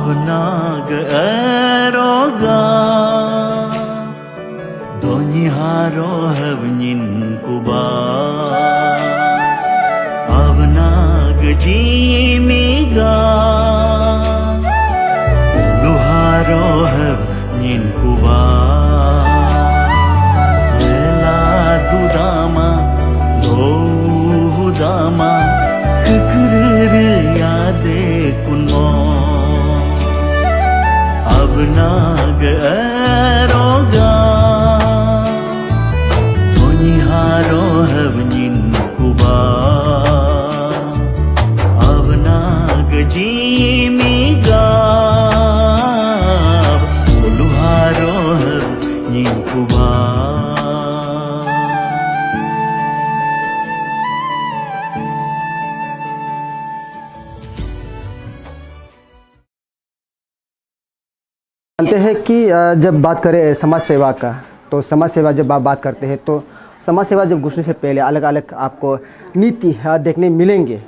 Abnag eroga Doni haro havnin kuba Abnag jimiga Luharo havnin kuba Ela dudama Lohudama Kekrir yade kunmo Abnag eroga Doni haro havnin kuba Abnag jimiga Luharo havnin kuba जानते हैं कि जब बात करें समाज सेवा का, तो समाज सेवा जब आप बात करते हैं तो समाज सेवा जब घुसने से पहले अलग अलग आपको नीति देखने मिलेंगे।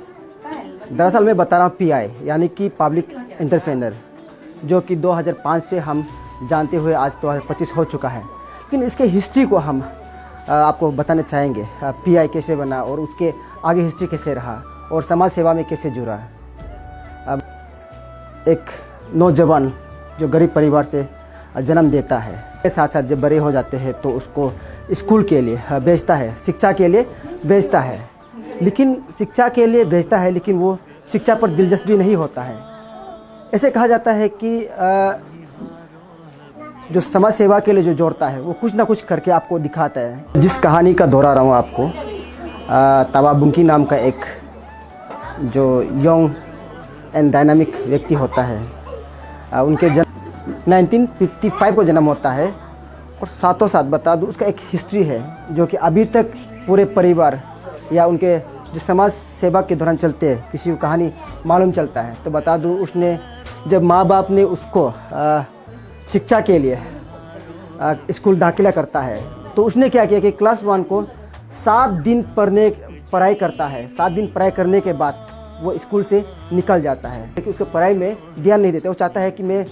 दरअसल मैं बता रहा हूँ पीआई यानी कि पब्लिक एंटरप्रेन्योर, जो कि 2005 से हम जानते हुए आज 2025 हो चुका है। लेकिन इसके हिस्ट्री को हम आपको बताना चाहेंगे, पीआई कैसे बना और उसके आगे हिस्ट्री कैसे रहा और समाज सेवा में कैसे जुड़ा। अब एक नौजवान जो गरीब परिवार से जन्म देता है, के साथ साथ जब बड़े हो जाते हैं तो उसको स्कूल के लिए भेजता है, शिक्षा के लिए भेजता है। लेकिन शिक्षा के लिए भेजता है लेकिन वो शिक्षा पर दिलचस्पी नहीं होता है। ऐसे कहा जाता है कि जो समाज सेवा के लिए जो जोड़ता है वो कुछ ना कुछ करके आपको दिखाता है। जिस कहानी का दोहरा रहा हूँ आपको, तवा बुंकी नाम का एक जो यंग एंड डायनामिक व्यक्ति होता है, उनके जन्म 1955 को जन्म होता है। और साथों साथ बता दूँ उसका एक हिस्ट्री है जो कि अभी तक पूरे परिवार या उनके जो समाज सेवा के दौरान चलते हैं किसी को कहानी मालूम चलता है। तो बता दूँ उसने जब माँ बाप ने उसको शिक्षा के लिए स्कूल दाखिला करता है तो उसने क्या किया कि क्लास 1 को 7 दिन पढ़ाई करता है। 7 दिन पढ़ाई करने के बाद वो स्कूल से निकल जाता है, लेकिन उसको पढ़ाई में ध्यान नहीं देते। वो चाहता है कि मैं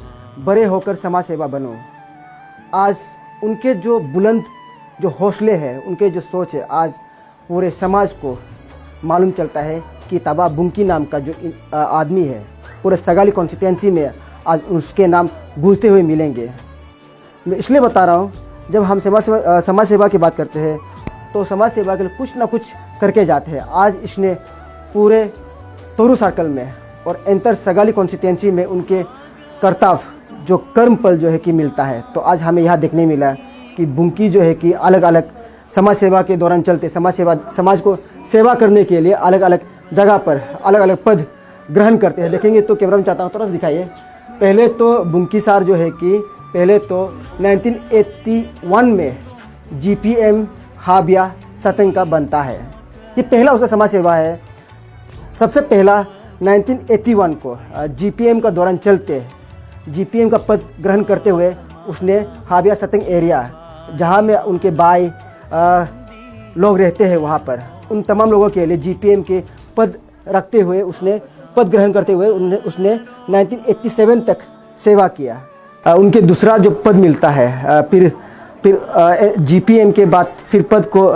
बड़े होकर समाज सेवा बनूं। आज उनके जो बुलंद जो हौसले हैं, उनके जो सोच है, आज पूरे समाज को मालूम चलता है कि तवा बुंकी नाम का जो आदमी है पूरे सगाली कॉन्स्टिट्यूंसी में आज उसके नाम गूंजते हुए मिलेंगे। मैं इसलिए बता रहा हूँ, जब हम समाज सेवा की बात करते हैं तो समाज सेवा के लिए कुछ ना कुछ करके जाते हैं। आज इसने पूरे तोरू सर्कल में और एंतर सगाली कॉन्स्टिट्यूंसी में उनके कर्तव्य जो कर्म पल जो है कि मिलता है। तो आज हमें यहाँ देखने मिला कि बुंकी जो है कि अलग अलग समाज सेवा के दौरान चलते समाज को सेवा करने के लिए अलग अलग जगह पर अलग अलग पद ग्रहण करते हैं। देखेंगे तो कैमरा में चाहता हूँ थोड़ा सा दिखाइए। पहले तो बुंकी सार जो है कि पहले तो 1981 में जीपीएम हाबिया सतंग का बनता है। ये पहला उसका समाज सेवा है। सबसे पहला 1981 को जीपीएम का दौरान चलते जीपीएम का पद ग्रहण करते हुए उसने हाबिया सतंग एरिया जहाँ में उनके भाई लोग रहते हैं वहाँ पर उन तमाम लोगों के लिए जीपीएम के पद रखते हुए उसने पद ग्रहण करते हुए उसने 1987 तक सेवा किया। उनके दूसरा जो पद मिलता है फिर जीपीएम के बाद फिर पद को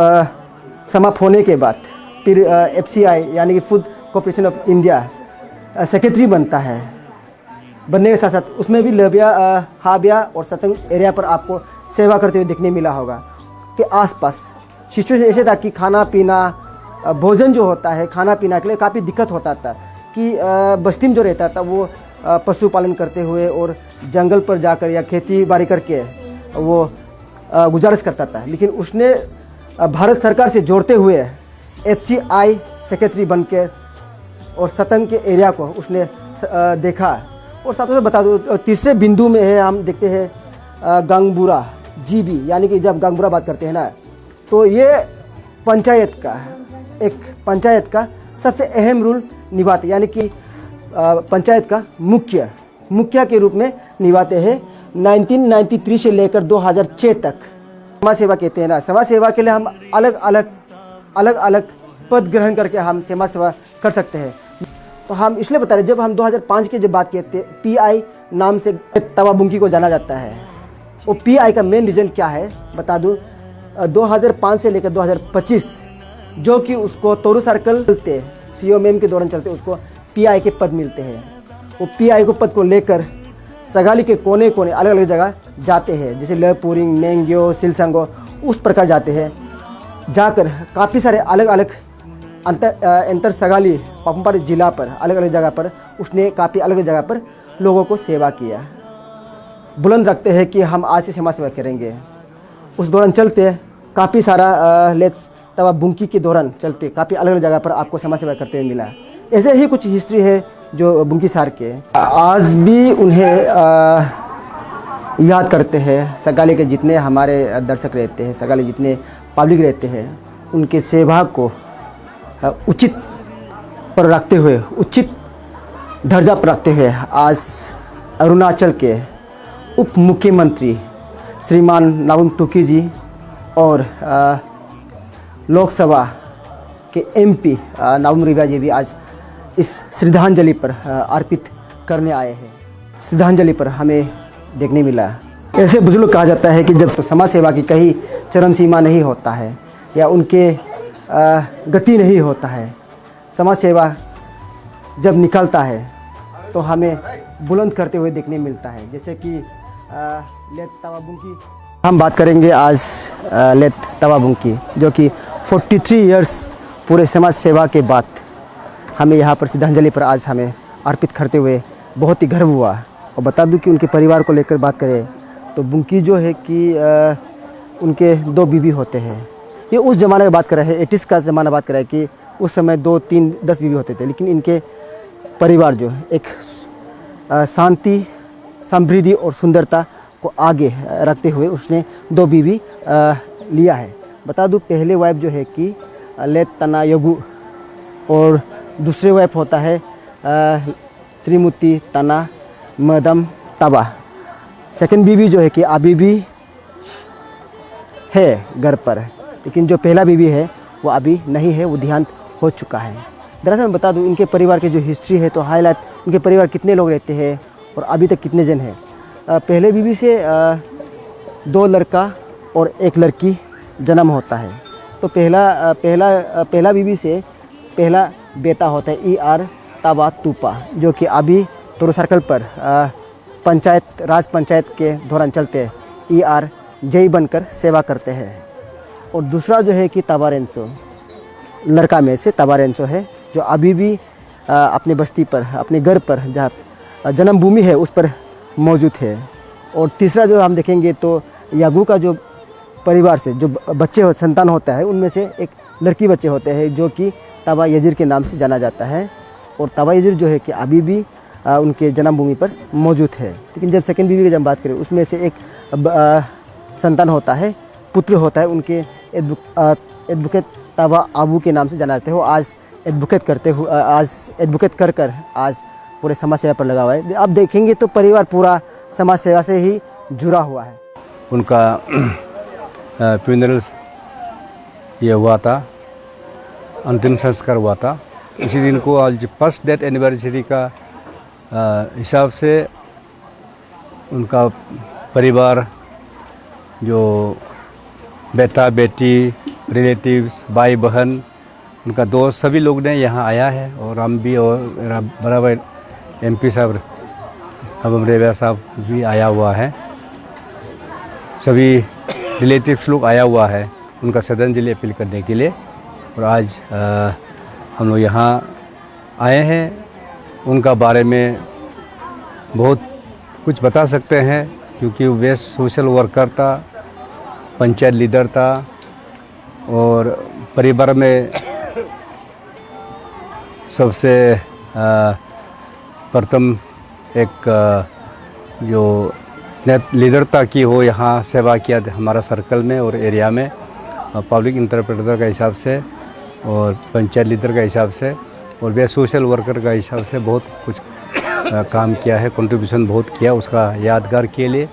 समाप्त होने के बाद फिर एफसीआई यानी कि food corporation of India secretary बनता है। बनने के साथ साथ उसमें भी लबिया हाबिया और सतंग एरिया पर आपको सेवा करते हुए देखने मिला होगा कि आसपास सिचुएशन ऐसे था कि खाना पीना भोजन जो होता है खाना पीना के लिए काफ़ी दिक्कत होता था कि बस्ती में जो रहता था वो पशुपालन करते हुए और जंगल पर जाकर या खेती बाड़ी करके वो गुजारिश करता था। लेकिन उसने भारत सरकार से जोड़ते हुए एफसीआई सेक्रेटरी बनकर और सतंग के एरिया को उसने देखा। और साथ ही बता दूँ तीसरे बिंदु में है हम देखते हैं गंगबुरा जीबी यानी कि जब गंगबुरा बात करते हैं ना तो ये पंचायत का सबसे अहम रोल निभाते यानी कि पंचायत का मुखिया के रूप में निभाते हैं। 1993 से लेकर 2006 तक समाज सेवा कहते हैं ना। समाज सेवा के लिए हम अलग अलग पद ग्रहण करके हम समाज सेवा कर सकते हैं। तो हम इसलिए बता रहे जब हम 2005 की जब बात कहते हैं पीआई नाम से तवा बुंकी को जाना जाता है। वो पीआई का मेन रीज़न क्या है बता दूं, 2005 से लेकर 2025 जो कि उसको तोरू सर्कल चलते सीओएम के दौरान चलते उसको पीआई के पद मिलते हैं। वो पीआई को पद को लेकर सगाली के कोने कोने अलग अलग जगह जाते हैं, जैसे लपुरिंग, नेंग्यो, सिलसंगो, उस प्रकार जाते हैं। जाकर काफ़ी सारे अलग अलग अंतर सगाली पापुमपारे जिला पर अलग अलग जगह पर उसने काफ़ी अलग अलग जगह पर लोगों को सेवा किया। बुलंद रखते हैं कि हम आज से समाज सेवा करेंगे। उस दौरान चलते काफ़ी सारा लेट्स तवा बुंकी के दौरान चलते काफ़ी अलग अलग जगह पर आपको समाज सेवा करते हुए मिला। ऐसे ही कुछ हिस्ट्री है जो बुंकी सार के आज भी उन्हें याद करते हैं। सगाली के जितने हमारे दर्शक रहते हैं, सगाली जितने पब्लिक रहते हैं, उनके सेवा को उचित पर रखते हुए, उचित दर्जा पर रखते हुए आज अरुणाचल के उप मुख्यमंत्री श्रीमान नाबम तुकी जी और लोकसभा के एमपी नाबम रिबिया जी भी आज इस श्रद्धांजलि पर अर्पित करने आए हैं। श्रद्धांजलि पर हमें देखने मिला। ऐसे बुजुर्ग कहा जाता है कि जब समाज सेवा की कहीं चरम सीमा नहीं होता है या उनके गति नहीं होता है, समाज सेवा जब निकलता है तो हमें बुलंद करते हुए देखने मिलता है। जैसे कि लेत तवा बुंकी हम बात करेंगे आज लेत तवा बुंकी जो कि 43 इयर्स पूरे समाज सेवा के बाद हमें यहाँ पर श्रद्धांजलि पर आज हमें अर्पित करते हुए बहुत ही गर्व हुआ। और बता दूं कि उनके परिवार को लेकर बात करें तो बुंकी जो है कि उनके 2 बीवी होते हैं। ये उस ज़माने की बात कर रहे हैं, 80s का ज़माना बात कर रहे हैं कि उस समय 2, 3, 10 बीवी होते थे। लेकिन इनके परिवार जो एक शांति, समृद्धि और सुंदरता को आगे रखते हुए उसने 2 बीवी लिया है। बता दूं पहले वाइफ जो है कि लेत तना योगु और दूसरे वाइफ होता है श्रीमती तना मदम तबा। सेकंड बीवी जो है कि अभी भी है घर पर, लेकिन जो पहला बीवी है वो अभी नहीं है, वो देहांत हो चुका है। दरअसल मैं बता दूं इनके परिवार की जो हिस्ट्री है तो हाईलाइट उनके परिवार कितने लोग रहते हैं और अभी तक कितने जन हैं। पहले बीवी से 2 लड़का और 1 लड़की जन्म होता है। तो पहला बीवी से पहला बेटा होता है ER तवा तुपा जो कि अभी तोरू सर्कल पर पंचायत राज पंचायत के दौरान चलते ER जय बनकर सेवा करते हैं। और दूसरा जो है कि तवारेंचो, लड़का में से तवारेंचो है जो अभी भी अपने बस्ती पर, अपने घर पर जहाँ जन्मभूमि है उस पर मौजूद है। और तीसरा जो हम देखेंगे तो यागू का जो परिवार से जो बच्चे संतान होता है उनमें से एक लड़की बच्चे होते हैं जो कि तवा यजिर के नाम से जाना जाता है। और तवा यजिर जो है कि अभी भी उनके जन्मभूमि पर मौजूद है। लेकिन जब सेकंड बीवी की जब बात करें उसमें से एक संतान होता है, पुत्र होता है, उनके एडवोकेट तवा आबू के नाम से जाना जाते हो। आज एडवोकेट करते हुए, आज एडवोकेट कर आज पूरे समाज सेवा पर लगा हुआ है। अब देखेंगे तो परिवार पूरा समाज सेवा से ही जुड़ा हुआ है। उनका फ्यूनरल ये हुआ था, अंतिम संस्कार हुआ था। इसी दिन को आज फर्स्ट डेथ एनिवर्सरी का हिसाब से उनका परिवार, जो बेटा बेटी, रिलेटिव्स, भाई बहन, उनका दोस्त, सभी लोग ने यहाँ आया है। और हम भी और मेरा बड़ा भाई MP साहब नाबम रिबिया साहब भी आया हुआ है। सभी रिलेटिव्स लोग आया हुआ है उनका श्रद्धांजलि अपील करने के लिए। और आज हम लोग यहाँ आए हैं, उनका बारे में बहुत कुछ बता सकते हैं क्योंकि वे सोशल वर्कर था, पंचायत लीडर था और परिवार में सबसे प्रथम एक जो लीडरता की हो यहाँ सेवा किया हमारा सर्कल में और एरिया में, पब्लिक इंटरप्रेटर का हिसाब से और पंचायत लीडर का हिसाब से और वे सोशल वर्कर का हिसाब से बहुत कुछ काम किया है, कंट्रीब्यूशन बहुत किया। उसका यादगार के लिए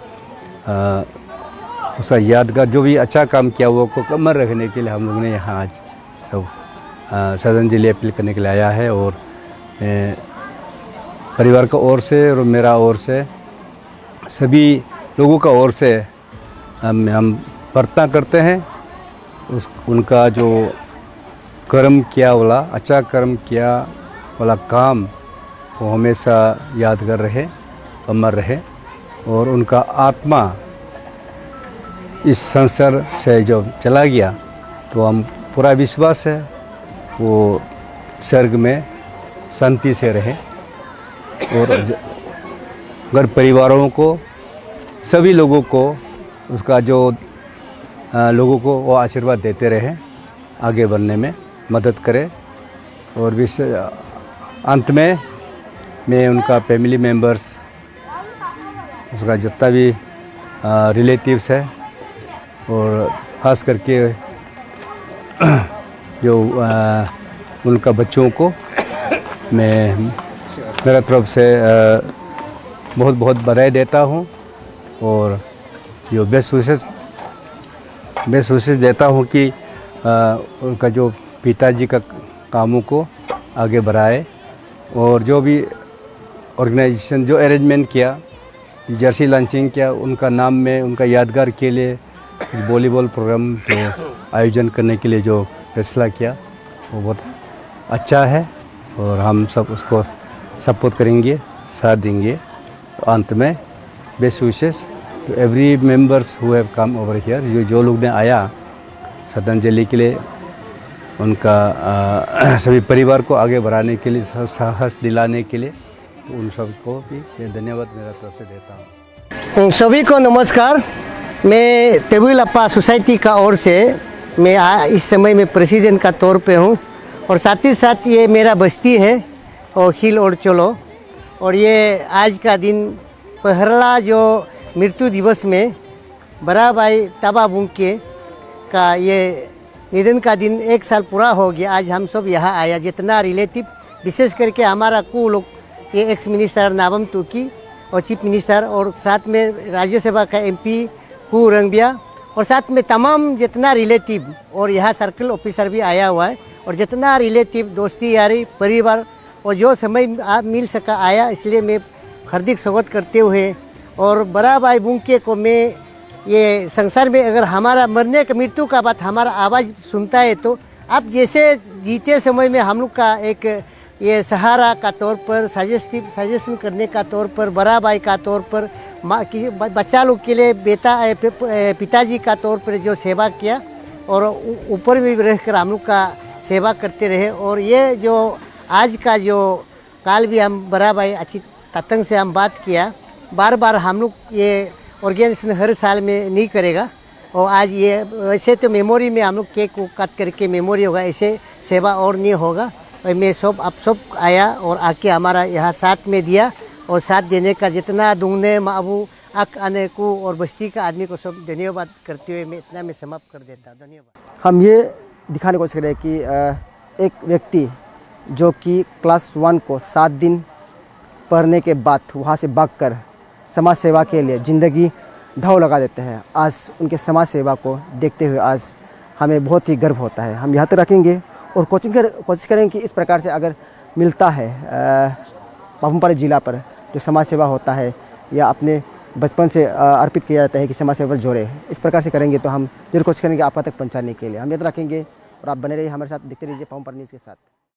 उसका यादगार जो भी अच्छा काम किया वो को कमर रखने के लिए हम लोगों ने यहाँ आज सब श्रद्धांजलि अपील करने के लिए आया है। और परिवार का ओर से और मेरा ओर से सभी लोगों का ओर से हम प्रार्थना करते हैं उनका जो कर्म किया वाला अच्छा कर्म किया वाला काम वो हमेशा यादगार रहे, अमर रहे और उनका आत्मा इस संसार से जो चला गया तो हम पूरा विश्वास है वो स्वर्ग में शांति से रहे और घर परिवारों को सभी लोगों को उसका जो लोगों को वो आशीर्वाद देते रहे, आगे बढ़ने में मदद करे। और अंत में मैं उनका फैमिली मेम्बर्स, उसका जितना भी रिलेटिव्स है और ख़ास करके जो उनका बच्चों को मैं मेरा तरफ से बहुत बहुत बधाई देता हूँ और जो बेस्ट विशेष देता हूँ कि उनका जो पिताजी का कामों को आगे बढ़ाए और जो भी ऑर्गेनाइजेशन जो अरेंजमेंट किया, जर्सी लॉन्चिंग किया, उनका नाम में उनका यादगार के लिए वॉलीबॉल प्रोग्राम जो आयोजन करने के लिए जो फैसला किया वो बहुत अच्छा है और हम सब उसको सपोर्ट करेंगे, साथ देंगे। तो अंत में best wishes to every members who have come over here, जो लोग ने आया श्रद्धांजलि के लिए, उनका सभी परिवार को आगे बढ़ाने के लिए, साहस दिलाने के लिए, तो उन सबको भी मैं धन्यवाद मेरा तरफ से देता हूँ। सभी को नमस्कार। मैं तेबुलप्पा सोसाइटी का ओर से मैं इस समय में प्रेसिडेंट का तौर पे हूँ और साथ ही साथ ये मेरा बस्ती है और हिल और चलो, और ये आज का दिन पहला जो मृत्यु दिवस में बड़ा भाई ताबा बुंके का ये निधन का दिन 1 साल पूरा हो गया। आज हम सब यहाँ आया, जितना रिलेटिव, विशेष करके हमारा कु लोग, ये एक्स मिनिस्टर नाबम तुकी और चीफ मिनिस्टर और साथ में राज्यसभा का MP कु रंगबिया और साथ में तमाम जितना रिलेटिव और यहाँ सर्कल ऑफिसर भी आया हुआ है और जितना रिलेटिव, दोस्ती यारी, परिवार और जो समय आप मिल सका आया, इसलिए मैं हार्दिक स्वागत करते हुए और बड़ा भाई बुंके को मैं ये संसार में अगर हमारा मरने का मृत्यु का बात हमारा आवाज़ सुनता है तो आप जैसे जीते समय में हम लोग का एक ये सहारा का तौर पर, सजेशन करने का तौर पर, बड़ा भाई का तौर पर, माँ की बच्चा लोग के लिए पिताजी का तौर पर जो सेवा किया और ऊपर में भी रहकर हम लोग का सेवा करते रहे। और ये जो आज का जो काल भी हम बड़ा भाई अच्छी ततंग से हम बात किया, बार बार हम लोग ये ऑर्गेनाइजेशन हर साल में नहीं करेगा और आज ये वैसे तो मेमोरी में हम लोग केक को काट करके मेमोरी होगा, ऐसे सेवा और नहीं होगा। और मैं सब आप सब आया और आके हमारा यहाँ साथ में दिया और साथ देने का जितना दुंगने माबू अक आने को और बस्ती का आदमी को सब धन्यवाद करते हुए मैं इतना में समाप्त कर देता। धन्यवाद। हम ये दिखाने की कोशिश कर रहे हैं कि एक व्यक्ति जो कि क्लास 1 को 7 दिन पढ़ने के बाद वहाँ से भागकर समाज सेवा के लिए ज़िंदगी दांव लगा देते हैं, आज उनके समाज सेवा को देखते हुए आज हमें बहुत ही गर्व होता है। हम यहाँ तक रखेंगे और कोशिश करेंगे कि इस प्रकार से अगर मिलता है पापुमपारे ज़िला पर जो समाज सेवा होता है या अपने बचपन से अर्पित किया जाता है कि समाज सेवा पर जोड़े, इस प्रकार से करेंगे तो हम जरूर कोशिश करेंगे आप तक पहुँचाने के लिए। हम याद रखेंगे और आप बने रहिए हमारे साथ, देखते रहिए पापुमपारे न्यूज़ के साथ।